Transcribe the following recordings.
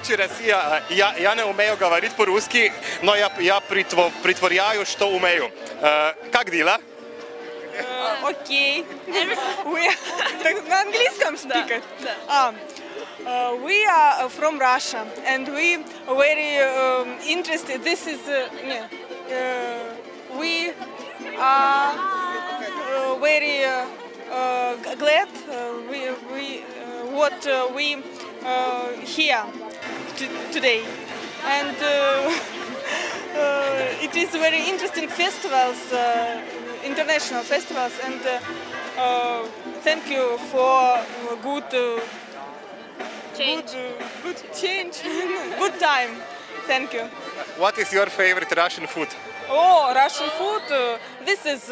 Короче, Россия, я не умею говорить по-русски, но я притворяю, что умею. Как дела? Окей. На английском speak? We are from Russia and we very interested. This is we are very glad what we here today, and it is very interesting festivals, international festivals, and thank you for good change, good time. Thank you. What is your favorite Russian food? Oh, Russian food. This is.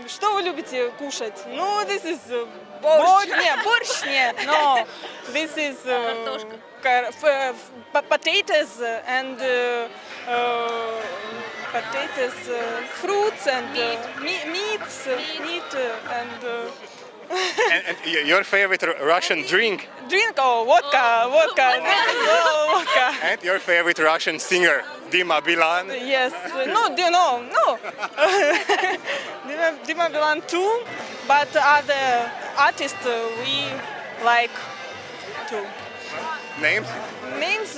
Что вы любите кушать? Ну, this is борщ, нет, no. This is potatoes and fruits and meat and. And your favorite Russian drink? Drink? Oh, vodka. And your favorite Russian singer, Dima Bilan? Yes. No. Dima Bilan too, but other artists we like too. Names? Names?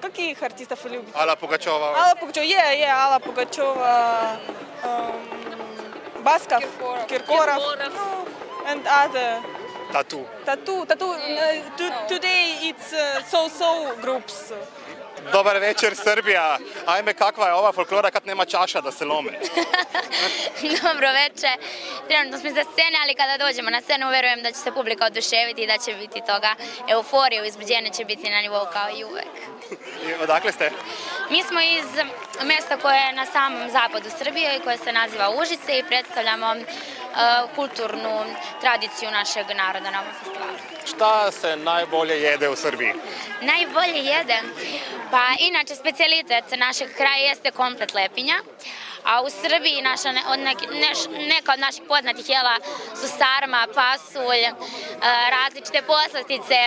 Каких артистов вы любите? Alla Pugacheva. Alla Pugacheva, Alla Pugacheva, Baskov, Kirkorov. And other Tattoo. Today it's so groups. Dobar večer, Srbija. Ajme, kakva je ova folklora kad nema čaša da se lome? Dobro večer. Trenutno smo za scene, ali kada dođemo na scenu verujem da će se publika oduševiti i da će biti toga euforije, uzbuđenje će biti na nivou kao i uvek. Odakle ste? Mi smo iz mjesta koje je na samom zapadu Srbije i koje se naziva Užice i predstavljamo kulturnu tradiciju našeg naroda na ovom festivalu. Šta se najbolje jede u Srbiji? Najbolje jede? Pa inače specijalitet našeg kraja jeste komplet lepinja, a u Srbiji neka od naših poznatih jela su sarma, pasulj, različite poslastice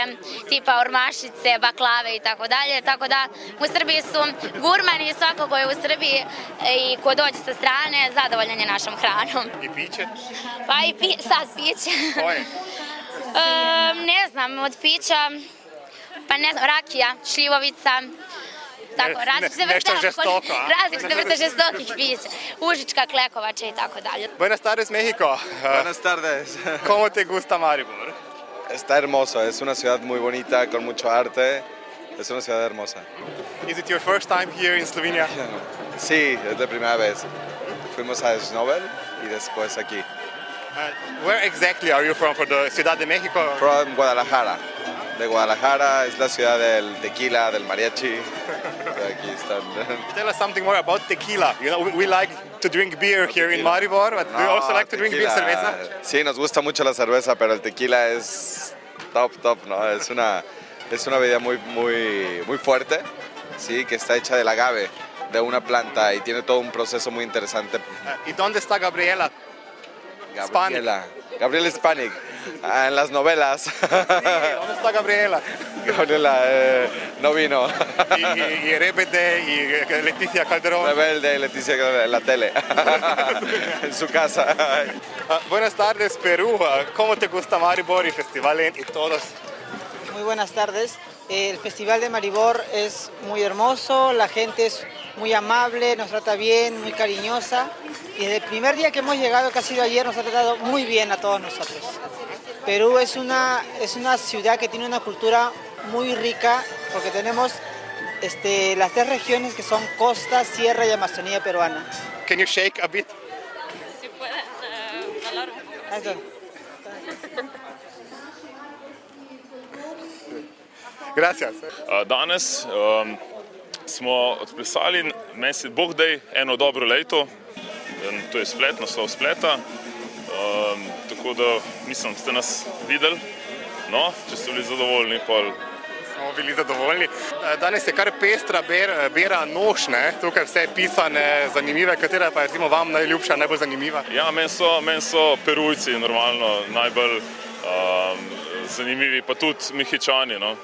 tipa ormašice, baklave i tako dalje. Tako da u Srbiji su gurmani i svako ko je u Srbiji i ko dođe sa strane zadovoljan je našom hranom. I piće? Pa i sad piće. Koje? Ne znam, od pića, pa ne znam, rakija, šljivovica. Nešto žestoko, a? Različite vrste žestokih pića, užička, klekovača i tako dalje. Buenas tardes, México. Buenas tardes. ¿Cómo te gusta Maribor? Está hermoso, es una ciudad muy bonita, con mucho arte. Es una ciudad hermosa. Is it your first time here in Slovenia? Sí, es la primera vez. Fuimos a Snowbell y después aquí. Where exactly are you from? For the Ciudad de México? From Guadalajara. De Guadalajara, es la ciudad del tequila, del mariachi. Aquí están. Tell us something more about tequila. You know, we like to drink beer here in Maribor, but do you also like to drink beer, cerveza? Sí, nos gusta mucho la cerveza, pero el tequila es top, ¿no? Es una bebida muy fuerte, sí, que está hecha del agave, de una planta y tiene todo un proceso muy interesante. ¿Y dónde está Gabriela? Gabriela Spanik, en las novelas. Sí, ¿dónde está Gabriela? Gabriela no vino. Y Rebelde y Leticia Calderón. Rebelde y Leticia Calderón en la tele, en su casa. Buenas tardes, Perú. ¿Cómo te gusta Maribor y Festival y todos? Muy buenas tardes. El Festival de Maribor es muy hermoso, la gente es muy amable, nos trata bien, muy cariñosa. Y desde el primer día que hemos llegado, que ha sido ayer, nos ha tratado muy bien a todos nosotros. Perú es una ciudad que tiene una cultura muy rica, porque tenemos las 3 regiones que son costa, sierra y Amazonía peruana. Can you shake a bit? Si puedes hablar un poco. Eso. Gracias. Danes smo odplesali mesec Bogdej eno dobro leto, to je splet, naslov spleta, tako da mislim, ste nas videli, no, če ste bili zadovoljni, pa... Smo bili zadovoljni. Danes je kar pestra bera noš, tukaj vse pisane, zanimive, katera pa je recimo vam najljubša, najbolj zanimiva? Ja, meni so Perujci normalno najbolj zanimivi, pa tudi Mehičani, no.